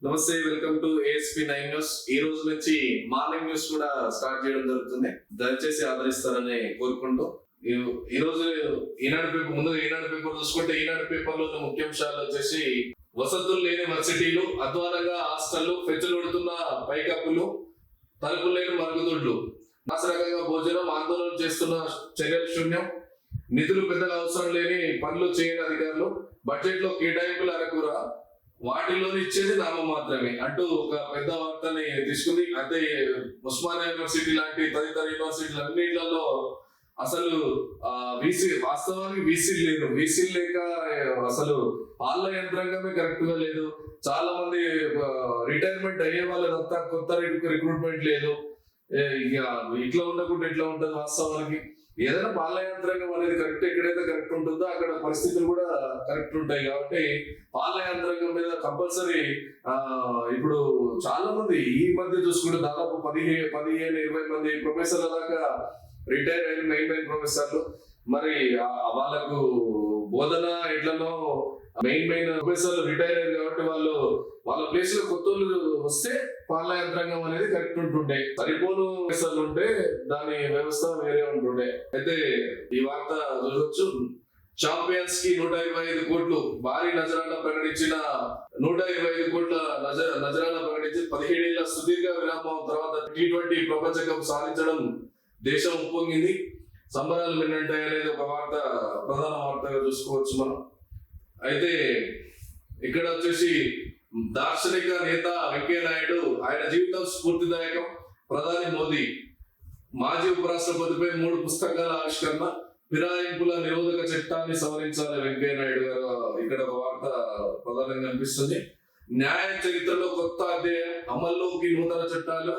నమస్తే, welcome to ASP 9 news. ఈ రోజు నుంచి మార్నింగ్ న్యూస్ కూడా స్టార్ట్ చేయడం జరుగుతుంది. దయచేసి ఆదరిస్తారని కోరుకుంటూ ఈ రోజు ఈనాడు పేపర్ చూసుకుంటే ఈనాడు పేపర్ లో ముఖ్యాంశాలు వచ్చేసి వసతులు లేని వర్సిటీలు, అధ్వానంగా హాస్టళ్లు, పెంచులు పడుతున్న పైకప్పులు, తలుపులు లేని మరుగుదొడ్లు, నాశరకంగా భోజనం, ఆందోళన చేస్తున్న చర్యల శూన్యం, నిధులు పెద్దగా అవసరం లేని పనులు చేయని అధికారులు, బడ్జెట్ లో కేటాయింపులు అరకూర, వాటిలోని ఇచ్చేది నామం మాత్రమే అంటూ ఒక పెద్ద వార్తని తీసుకుంది. అయితే ఉస్మానియా యూనివర్సిటీ లాంటి తదితర యూనివర్సిటీలు అన్నింటిలో అసలు వాస్తవానికి వీసీ లేక అసలు పాలన యంత్రాంగమే కరెక్ట్ గా లేదు. చాలా మంది రిటైర్మెంట్ అయ్యే వాళ్ళంతా కొత్త రిక్రూట్మెంట్ లేదు. ఇట్లా ఉండకుండా ఎట్లా ఉంటది వాస్తవానికి. ఏదైనా పాలన యంత్రాంగం అనేది కరెక్ట్, ఎక్కడైతే కరెక్ట్ ఉంటుందో అక్కడ పరిస్థితులు కూడా కరెక్ట్ ఉంటాయి. కాబట్టి పాలన యంత్రాంగం మీద కంపల్సరీ ఇప్పుడు చాలా మంది ఈ మధ్య చూసుకుంటే దాదాపు 15-20 మంది ప్రొఫెసర్ల దాకా రిటైర్ అయిన మెయిన్ ప్రొఫెసర్లు. మరి వాళ్ళకు బోధన ఇట్లలో మెయిన్ ప్రొఫెసర్లు రిటైర్ అయ్యారు కాబట్టి వాళ్ళ ప్లేస్ లో కొత్త వస్తే పాలన యంత్రాంగం అనేది కరెక్ట్ ఉంటుండే. సరిపోను ప్రొఫెసర్లు ఉంటే దాని వ్యవస్థ వేరే ఉంటుండే. అయితే ఈ వార్త చూడొచ్చు. ఛాంపియన్స్ కి 125 కోట్లు భారీ నజరానా ప్రకటించిన 125 కోట్ల నజరానా ప్రకటించి 17 ఏళ్ల సుదీర్ఘ విరామం తర్వాత T20 ప్రపంచ కప్ సాధించడం దేశం ఉప్పొంగింది. సంబరాలు మిన్నంటాయి అనేది ఒక వార్త, ప్రధాన వార్తగా చూసుకోవచ్చు మనం. అయితే ఇక్కడ వచ్చేసి దార్శనిక నేత వెంకయ్య నాయుడు, ఆయన జీవితం స్ఫూర్తిదాయకం. ప్రధాని మోదీ మాజీ ఉపరాష్ట్రపతిపై 3 పుస్తకాల ఆవిష్కరణ, ఫిరాయింపుల నిరోధక చట్టాన్ని సవరించాలి వెంకయ్య నాయుడు గారు. ఇక్కడ ఒక వార్త ప్రధానంగా కనిపిస్తుంది. న్యాయ చరిత్రలో కొత్త అధ్యాయం, అమల్లోకి నూతన చట్టాలు,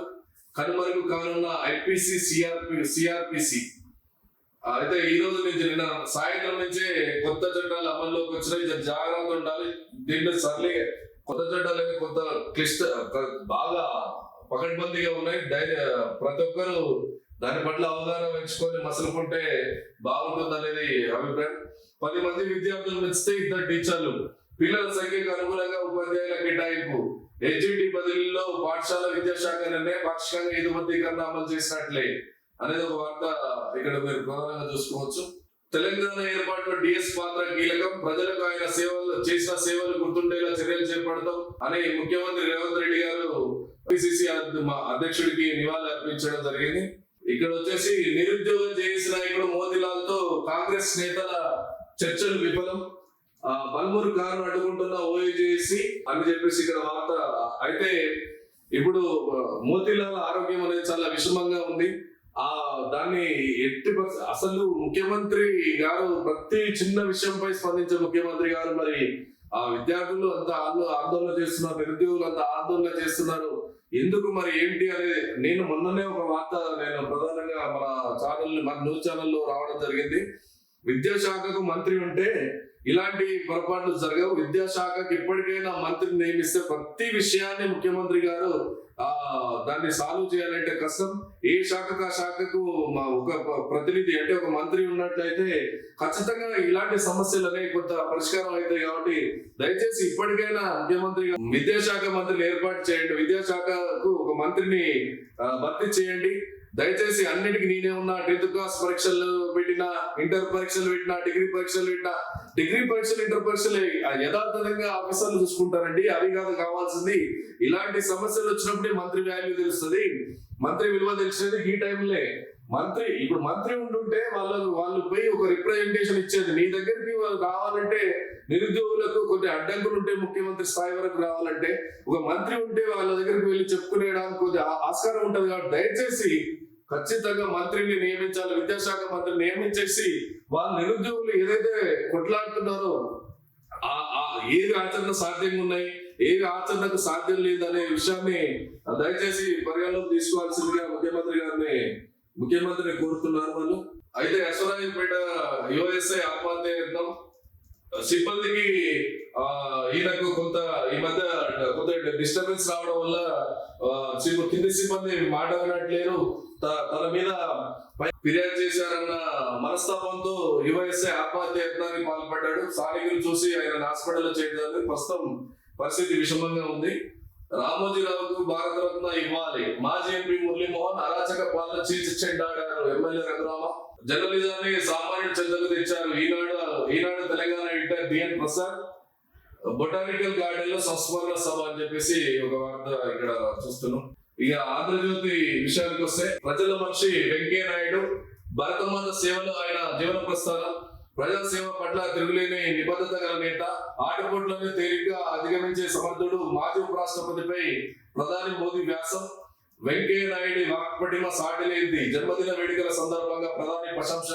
కనుమరుగు కానున్న ఐపీసీ సిఆర్పిసి. అయితే ఈ రోజు నుంచి నిన్న సాయంత్రం నుంచే కొత్త చట్టాలు అమల్లోకి వచ్చినాయి. జాగ్రత్త ఉండాలి. దీంట్లో సర్లే కొత్త చట్టాలు కొంత బాగా పకడ్బందీగా ఉన్నాయి. ప్రతి ఒక్కరు దాని పట్ల అవగాహన పెంచుకొని మసలుకుంటే బాగుంటుంది అనేది అభిప్రాయం. 10 మంది విద్యార్థులు పెంచితే 2 టీచర్లు, పిల్లల సంఖ్యకు అనుగుణంగా ఉపాధ్యాయుల కేటాయింపు, హెచ్జిటి బదిలీలో పాఠశాల విద్యాశాఖ నిర్ణయం, పాక్షికంగా ఈదుమతీకరణ అమలు చేసినట్లే అనేది ఒక వార్త ఇక్కడ మీరు ప్రధానంగా చూసుకోవచ్చు. తెలంగాణ ఏర్పాటులో డిఎస్ పాత్ర కీలకం, ప్రజలకు ఆయన చేసిన సేవలు గుర్తుండేలా చర్యలు చేపడతాం అని ముఖ్యమంత్రి రేవంత్ రెడ్డి గారు పిసిసి అధ్యక్షుడికి నివాళులు అర్పించడం జరిగింది. ఇక్కడ వచ్చేసి నిరుద్యోగం చేసిన నాయకుడు మోతీలాల్ తో కాంగ్రెస్ నేతల చర్చలు విఫలం, బల్మూరు కారును అడ్డుకుంటున్న ఓయూజేసీ అని చెప్పేసి ఇక్కడ వార్త. అయితే ఇప్పుడు మోతీలాల్ ఆరోగ్యం అనేది చాలా విషమంగా ఉంది. దాన్ని అసలు ముఖ్యమంత్రి గారు ప్రతి చిన్న విషయంపై స్పందించే ముఖ్యమంత్రి గారు మరి ఆ విద్యార్థులు అంత ఆందోళన చేస్తున్నారు, నిరుద్యోగులు అంత ఆందోళన చేస్తున్నారు, ఎందుకు మరి ఏంటి అనేది నేను మొన్ననే ఒక వార్త నేను ప్రధానంగా మన న్యూస్ ఛానల్లో రావడం జరిగింది. విద్యాశాఖకు మంత్రి ఉంటే ఇలాంటి పొరపాట్లు జరగవు. విద్యాశాఖకి ఇప్పటికైనా మంత్రిని నియమిస్తే ప్రతి విషయాన్ని ముఖ్యమంత్రి గారు దాన్ని సాల్వ్ చేయాలంటే కష్టం. ఏ శాఖకు ఆ శాఖకు ఒక ప్రతినిధి అంటే ఒక మంత్రి ఉన్నట్లయితే ఖచ్చితంగా ఇలాంటి సమస్యలు అనేవి కొంత పరిష్కారం అవుతాయి. కాబట్టి దయచేసి ఇప్పటికైనా ముఖ్యమంత్రి విద్యాశాఖ మంత్రిని ఏర్పాటు చేయండి, విద్యాశాఖకు ఒక మంత్రిని భర్తీ చేయండి. దయచేసి అన్నిటికీ నేనే ఉన్నా. 10th క్లాస్ పరీక్షలు పెట్టినా, ఇంటర్ పరీక్షలు పెట్టినా, డిగ్రీ పరీక్షలు పెట్టినా, డిగ్రీ పరీక్షలు ఇంటర్ పరీక్షలు యథార్థంగా ఆఫీసర్లు చూసుకుంటారండి. అవి కాదు కావాల్సింది. ఇలాంటి సమస్యలు వచ్చినప్పుడే మంత్రి వాల్యూ తెలుస్తుంది, మంత్రి విలువ తెలిసేది ఈ టైంలో. ఇప్పుడు మంత్రి ఉంటుంటే వాళ్ళు పోయి ఒక రిప్రజెంటేషన్ ఇచ్చేది. నీ దగ్గరికి రావాలంటే నిరుద్యోగులకు కొన్ని అడ్డంకులు ఉంటే ముఖ్యమంత్రి స్థాయి వరకు రావాలంటే ఒక మంత్రి ఉంటే వాళ్ళ దగ్గరికి వెళ్ళి చెప్పుకునేడానికి కొద్ది ఆస్కారం ఉంటది. కాబట్టి దయచేసి ఖచ్చితంగా మంత్రిని నియమించాలి, విద్యాశాఖ మంత్రిని నియమించేసి వాళ్ళ నిరుద్యోగులు ఏదైతే కొట్లాడుతున్నారో ఏది ఆచరణ సాధ్యంగా ఉన్నాయి, ఏది ఆచరణకు సాధ్యం లేదనే విషయాన్ని దయచేసి పరిగణలోకి తీసుకోవాల్సిందిగా ముఖ్యమంత్రిని కోరుతున్నారు వాళ్ళు. అయితే అశ్వరాజపేట యుఎస్ఐ ఆత్మహత్య యత్నం, సిబ్బందికి ఈయనకు ఈ మధ్య కొంత డిస్టర్బెన్స్ రావడం వల్ల కింది సిబ్బంది మాట వినట్లేరు, తన మీద ఫిర్యాదు చేశారన్న మనస్తాపంతో యుఎస్ఐ ఆత్మహత్య యత్నానికి పాల్పడ్డాడు. స్థానికులు చూసి ఆయన హాస్పిటల్లో చేయడానికి ప్రస్తుతం పరిస్థితి విషమంగా ఉంది. రామోజీరావుకు భారతరత్న ఇవ్వాలి. మాజీ ఎంపీ మురళీమోహన్ అరాచక పాలన చీల్చెండాడారు. ఎమ్మెల్యే రఘురామ జర్నలిజాన్ని సామాన్యుడి చెంతకు తెచ్చారు. Eenadu Telangana editor DN Prasad botanical garden లో సంస్మరణ సభ అని చెప్పేసి ఒక వార్త ఇక్కడ చూస్తున్నాం. ఇక ఆంధ్రజ్యోతి విషయానికి వస్తే ప్రజల మనిషి వెంకయ్య నాయుడు భారతమాత సేవలో ఆయన జీవన ప్రస్థానం, ప్రజాసేవ పట్ల తిరుగులేని నిబద్ధత గల నేత, ఆటపోట్లను తేలిగ్గా అధిగమించే సమర్థుడు, మాజీ ఉపరాష్ట్రపతిపై ప్రధాని మోదీ వ్యాసం, వెంకయ్య నాయుడు వాక్పటిమ సాటిలేంది, జన్మదిన వేడుకల సందర్భంగా ప్రధాని ప్రశంస,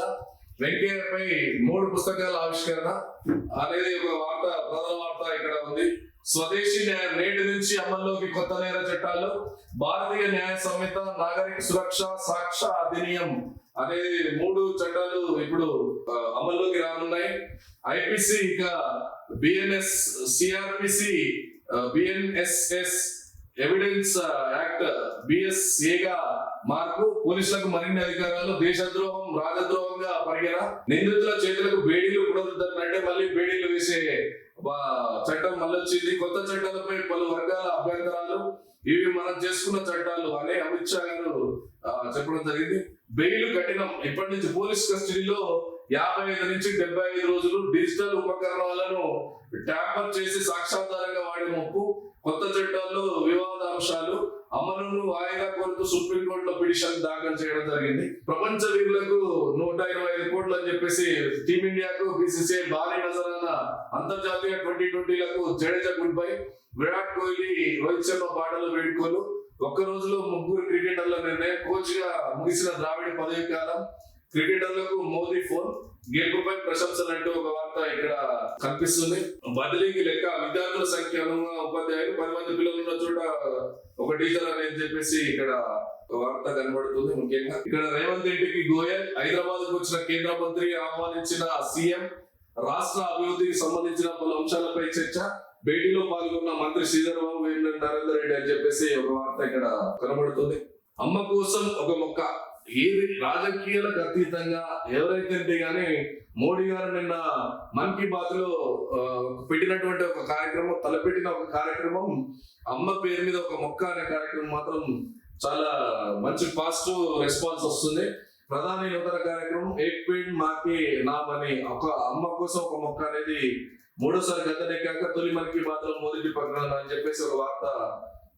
వెంకయ్యపై 3 పుస్తకాల ఆవిష్కరణ అనేది ఒక వార్త, ప్రధాన వార్త ఇక్కడ ఉంది. స్వదేశీ న్యాయం నేటి నుంచి అమల్లోకి కొత్త నేర చట్టాలు, భారతీయ న్యాయ సంహిత, నాగరిక సురక్ష, సాక్ష్య అధినియం అనే 3 చట్టాలు ఇప్పుడు అమల్లోకి రానున్నాయి. ఐపీసీ ఇక BNS, CRPC, BNSS evidence act బిఎస్ఏగా మార్పు, పోలీసులకు మరిన్ని అధికారాలు, దేశద్రోహం రాజద్రోహంగా పరిగణ, నిందితుల చేతులకు బేడీలు పునరుద్ధరణ అంటే మళ్ళీ బేడీలు వేసే చట్టం మళ్ళీ వచ్చింది. కొత్త చట్టాలపై పలు వర్గాల అభ్యంతరాలు, ఇవి మనం చేసుకున్న చట్టాలు అని అమిత్ షా గారు చెప్పడం జరిగింది. బెయిల్ కఠినం, ఇప్పటి నుంచి పోలీస్ కస్టడీలో 55 నుంచి 75 రోజులు, డిజిటల్ ఉపకరణాలను ట్యాంపర్ చేసి సాక్ష్యాధారంగా వాడే ముప్పు, కొత్త చట్టాల్లో వివాదాంశాలు అమలును వాయిదా కోరుతూ సుప్రీంకోర్టులో పిటిషన్ దాఖలు చేయడం జరిగింది. ప్రపంచ వీరులకు 125 కోట్లు అని చెప్పేసి టీమిండియాకు బీసీసీఐ భారీ నజరాన, అంతర్జాతీయ 2020లకు జడేజా గుడ్ బై, విరాట్ కోహ్లీ రోహిత్ శర్మ బాటలు వేడుకోలు, ఒక్క రోజులో 3 క్రికెటర్ల నిర్ణయం, కోచ్ గా ముగిసిన ద్రావిడ్ పదవి కాలం, క్రికెటర్లకు మోదీ ఫోన్, గెలుపుపై ప్రశంసలు అంటూ ఒక వార్త ఇక్కడ కనిపిస్తుంది. బదిలీకి లెక్క, విద్యార్థుల సంఖ్య అనుగుణంగా ఉపాధ్యాయులు, 10 మంది పిల్లలు ఉన్న చోట ఒక టీచర్ అని చెప్పేసి ఇక్కడ వార్త కనబడుతుంది. ముఖ్యంగా ఇక్కడ రేవంత్ రెడ్డికి గోయల్, హైదరాబాద్ కు వచ్చిన కేంద్ర మంత్రి ఆహ్వానించిన సీఎం, రాష్ట్ర అభివృద్ధికి సంబంధించిన పలు అంశాలపై చర్చ, భేటీలో పాల్గొన్న మంత్రి శ్రీధర్ బాబు, నరేందర్ రెడ్డి అని చెప్పేసి ఒక వార్త ఇక్కడ కనబడుతుంది. అమ్మ కోసం ఒక మొక్క, ఏది రాజకీయాలకు అతీతంగా ఎవరైతే గానీ మోడీ గారు నిన్న మన్ కీ బాత్ లో పెట్టినటువంటి ఒక కార్యక్రమం, తలపెట్టిన ఒక కార్యక్రమం అమ్మ పేరు మీద ఒక మొక్క అనే కార్యక్రమం మాత్రం చాలా మంచి పాజిటివ్ రెస్పాన్స్ వస్తుంది. ప్రధాని నూతన కార్యక్రమం ఏక్ పేడ్ మాకి నామ్ అని, ఒక అమ్మ కోసం ఒక మొక్క అనేది 3వ గద్దెనెక్కాక తొలి మన్ కీ బాత్ లో మొదటి ప్రకటన అని చెప్పేసి ఒక వార్త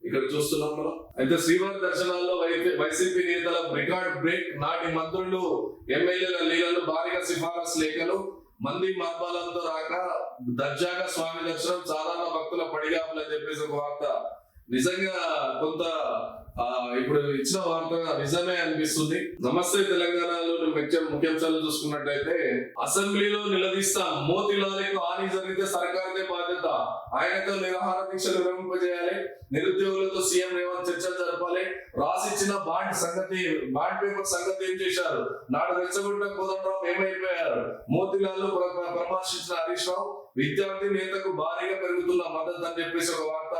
ఇక్కడ చూస్తున్నాం మనం. అయితే శ్రీవారి దర్శనాల్లో వైసీపీ నేతల రికార్డ్ బ్రేక్, నాటి మంత్రులు ఎమ్మెల్యేల లీలలు, భారీగా సిఫారసు లేఖలు, మంది మార్బాలంతో రాక దర్జాగా స్వామి దర్శనం, సాధారణ భక్తుల పడిగాపులు అని చెప్పేసి ఒక వార్త. నిజంగా కొంత ఇప్పుడు ఇచ్చిన వార్త నిజమే అనిపిస్తుంది. నమస్తే తెలంగాణలో ముఖ్యాంశాలు చూసుకున్నట్టయితే, అసెంబ్లీలో నిలదీస్తాం, మోతీలాలకు హాని జరిగితే సర్కారుదే బాధ్యత, ఆయనతో నిరాహార దీక్షలు విరమింపజేయాలి, నిరుద్యోగులతో సీఎం రేవంత్ చర్చలు జరపాలి, రాసిచ్చిన బాండ్ పేపర్ సంగతి ఏం చేశారు, నాడు రెచ్చగొట్టిన కోదండరావు ఏమైపోయారు, మోతీలాల్ పరామర్శించిన హరీష్ రావు, విద్యార్థి నేతకు భారీగా పెరుగుతున్న మద్దతు అని చెప్పేసి ఒక వార్త.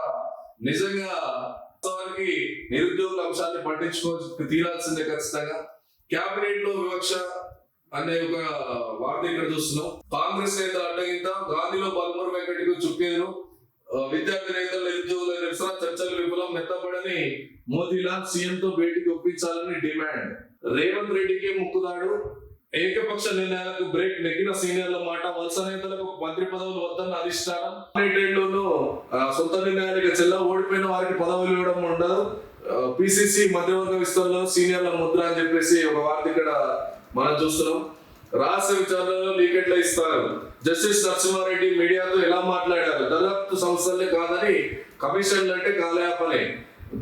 నిజంగా వాస్తవానికి నిరుద్యోగుల అంశాన్ని తీరాల్సిందే ఖచ్చితంగా. కేబినెట్ లో వివక్ష అనే ఒక వార్త ఇక్కడ చూస్తున్నాం. కాంగ్రెస్ నేతల అడ్డగింత, గాంధీలో బల్మూరు వెంకటకు చుక్కేరు, విద్యార్థి నేతలు నిరుద్యోగుల నిరసన, చర్చలు విఫలం, మెత్తబడని మోతీలాల్ సీఎం తో భేటీకి ఒప్పించాలని డిమాండ్, రేవంత్ రెడ్డికి ముక్కుదాడు, ఏకపక్ష నిర్ణయాలకు బ్రేక్, నెగ్గిన సీనియర్ల మాట, వలస నేతలకు మంత్రి పదవులు వద్దన్న అధిష్టానం, లోను సొంత నిర్ణయాలకు చెల్ల, ఓడిపోయిన వారికి పదవులు ఇవ్వడం ఉండదు, పిసిసి మంత్రివర్గ విస్తరణలో సీనియర్ల ముద్ర అని చెప్పేసి ఒక వార్త ఇక్కడ మనం చూస్తున్నాం. రహస్య విచారణలో లీకెట్లు ఇస్తారు, జస్టిస్ నరసింహారెడ్డి మీడియాతో ఎలా మాట్లాడారు, దర్యాప్తు సంస్థలే కాదని కమిషన్లు అంటే కాలయాపనే,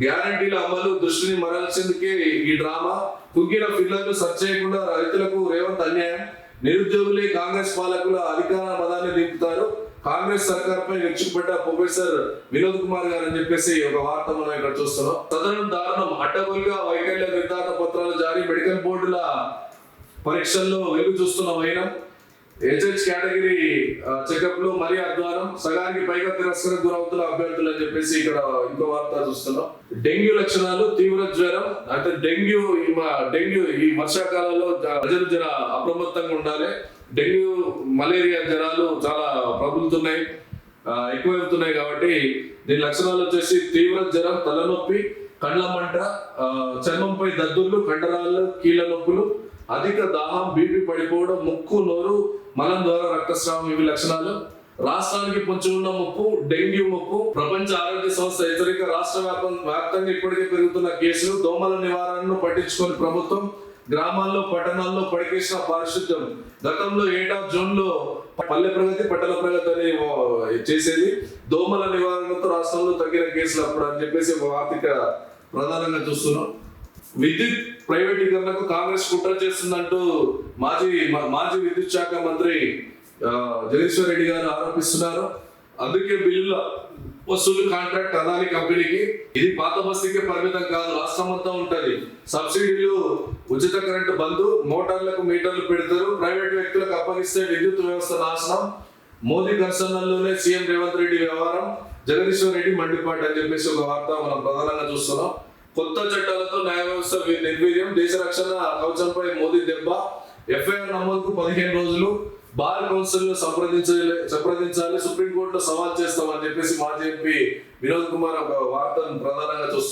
గ్యారంటీల అమలు దృష్టిని మరల్చేందుకే ఈ డ్రామా, కుగ్గిన పిల్లలు సర్చ్ చేయకుండా రైతులకు రేవంత్ అన్యాయం, నిరుద్యోగులే కాంగ్రెస్ పాలకుల అధికార పదాన్ని దింపుతారు, కాంగ్రెస్ సర్కార్పై విరుచుకుపడ్డ ప్రొఫెసర్ వినోద్ కుమార్ గారు అని చెప్పేసి ఒక వార్త మనం ఇక్కడ చూస్తున్నాం. సదనం దారుణం, అడ్డగోలుగా వైకల్య నిర్ధారణ పత్రాలు జారీ, మెడికల్ బోర్డుల పరీక్షల్లో వెలుగు చూస్తున్న వైనం, హెచ్హెచ్ కేటగిరీ చెకప్ లో మరీ అధ్వానం, సగానికి పైగా తిరస్కరణకు గురవుతున్న అభ్యర్థులు అని చెప్పేసి ఇక్కడ ఇంకో వార్త చూస్తున్నాం. డెంగ్యూ లక్షణాలు, తీవ్ర జ్వరం, అంటే డెంగ్యూ ఈ వర్షాకాలంలో ప్రజలు జర అప్రమత్తంగా ఉండాలి. డెంగ్యూ మలేరియా జ్వరాలు చాలా ప్రబలుతున్నాయి. ఎక్కువవుతున్నాయి కాబట్టి దీని లక్షణాలు వచ్చేసి తీవ్ర జ్వరం, తలనొప్పి, కండ్ల మంట, చర్మంపై దద్దుర్లు, కండరాలు, కీళ్ళ నొప్పులు, అధిక దాహం, బీపీ పడిపోవడం, ముక్కు, నోరు, మలం ద్వారా రక్తస్రావం ఇవి లక్షణాలు. రాష్ట్రానికి పొంచి ఉన్న ముప్పు డెంగ్యూ ముప్పు. ప్రపంచ ఆరోగ్య సంస్థ హెచ్చరిక. రాష్ట్ర వ్యాప్తంగా ఇప్పటికే పెరుగుతున్న కేసులు. దోమల నివారణను పట్టించుకొని ప్రభుత్వం గ్రామాల్లో పట్టణాల్లో పడికేసిన పారిశుద్ధ్యం. గతంలో ఏటా జూన్ లో పల్లె ప్రగతి పట్టణ ప్రగతి అని చేసేది. దోమల నివారణతో రాష్ట్రంలో తగ్గిన కేసులు అప్పుడు అని చెప్పేసి ఒక వార్తిక ప్రధానంగా చూస్తున్నాం. విద్యుత్ ప్రైవేటీకరణకు కాంగ్రెస్ కుట్ర చేస్తుందంటూ మాజీ విద్యుత్ శాఖ మంత్రి జగదీశ్వర్ రెడ్డి గారు ఆరోపిస్తున్నారు. అందుకే బిల్లుల వసూలు కాంట్రాక్ట్ అదాని కంపెనీకి. ఇది పాత బస్తీకే పరిమితం కాదు, రాష్ట్రం మొత్తం ఉంటది. సబ్సిడీలు, ఉచిత కరెంటు బంధు, మోటార్లకు మీటర్లు పెడతారు. ప్రైవేట్ వ్యక్తులకు అప్పగిస్తే విద్యుత్ వ్యవస్థ నాశనం. మోదీ కన్సర్న్లోనే సీఎం రేవంత్ రెడ్డి వ్యవహారం. జగదీశ్వర్ రెడ్డి మండిపాటు అని చెప్పేసి ఒక వార్త మనం ప్రధానంగా చూస్తున్నాం. కొత్త చట్టాలతో న్యాయ వ్యవస్థ నిర్వీర్యం. దేశ రక్షణ కవచంపై మోదీ దెబ్బ. ఎఫ్ఐఆర్ నమోదుకు 15 రోజులు. బార్ కౌన్సిల్ లో సంప్రదించాలి. సుప్రీంకోర్టులో సవాల్ చేస్తామని చెప్పేసి మాజీ ఎంపీ వినోద్ కుమార్ ఒక వార్తను ప్రధానంగా చూస్తున్నారు.